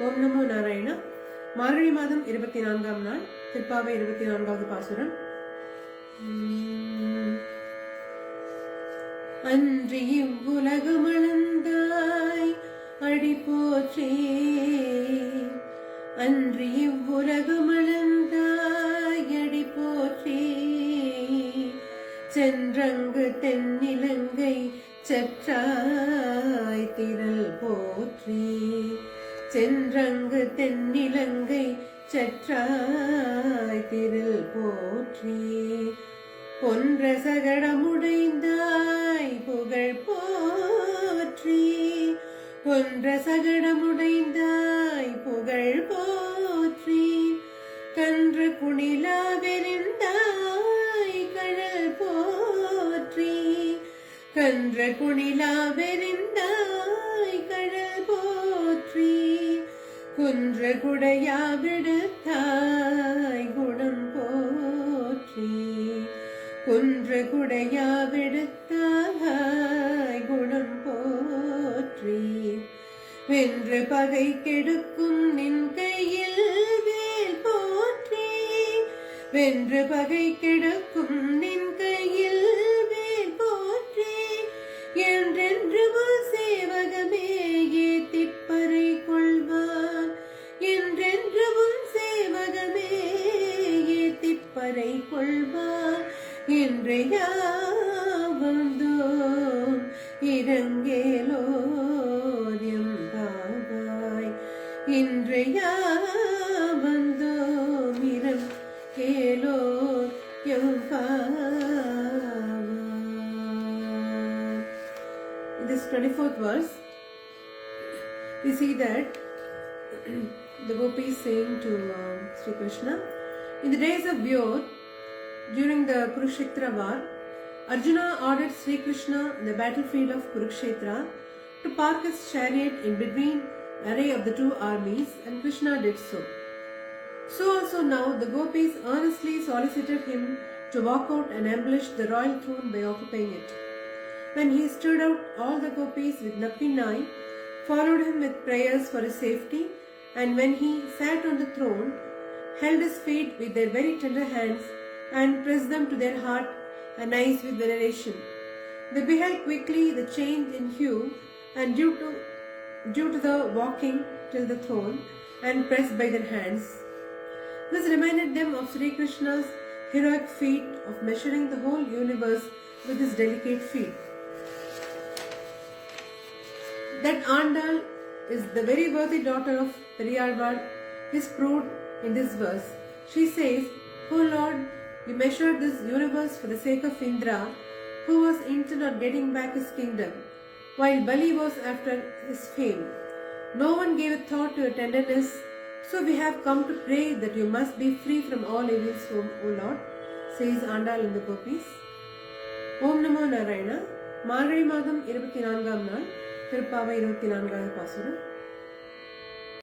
ஓம் நமோ நாராயணா. மார்கழி மாதம் 24ஆம் நாள், திருப்பாவை 24வது பாசுரம். அன்றி இவ்வுலகமளந்தாய் அடி போற்றே, அன்றி இவ்வுலகமளந்தாய் அடி போற்றே, சென்றங்கு தென்னிலங்கை சற்றாய் திரள் போற்றி, சென்றங்கு தென்னிலங்கை சற்றாய் திரள் போற்றி, பொன்ற சகடமுடைந்தாய் புகழ் போற்றி, பொன்ற சகடமுடைந்தாய் புகழ் போற்றி, கன்று குணிலாவெறிந்தாய் கழல் போற்றி, கன்று குணிலாவெறிந்தாய் கழல் போற்றி, குன்ற குடையாவிடுத்தாய் குணம் போற்றி, குன்ற குடையாவிடுத்தாய் குணம் போற்றி, வென்று பகை கெடுக்கும் நின் கையில் வேல் போற்றி, வென்று பகை கெடுக்கும் நின் கையில் வேல் போற்றி, என்றென்று சேவகமே ஏத்திப்பறை கொள்வான், என்றென்று சேவகமே ஏத்திப்பறை கொள்வான், இன்றையா வந்தோம் இரங்கேலோரியம் பாவாய், இன்றையா வந்தோம் இரங்கேலோரியம் பாவாய். In this 24th verse, we see that the gopi is saying to Sri Krishna, in the days of yore, during the Kurukshetra war, Arjuna ordered Sri Krishna in the battlefield of Kurukshetra to park his chariot in between array of the two armies, and Krishna did so. So also now the gopis earnestly solicited him to walk out and ambush the royal throne by occupying it. When he stood out, all the gopis with Nappinai followed him with prayers for his safety, and when he sat on the throne, held his feet with their very tender hands and pressed them to their heart and eyes with veneration. They beheld quickly the change in hue, and due to the walking till the throne and pressed by their hands. This reminded them of Sri Krishna's heroic feat of measuring the whole universe with his delicate feet. That Andal is the very worthy daughter of Periyalvar is proved in this verse. She says, "O Lord, you measured this universe for the sake of Indra, who was intent on getting back his kingdom, while Bali was after his fame. No one gave a thought to your tenderness, so we have come to pray that you must be free from all evils, O Lord," says Andal in the Gopis. Om Namo Narayana. மார்கழி மாதம் 24ஆம் நாள், திருப்பாவை 24வது பாசுரம்.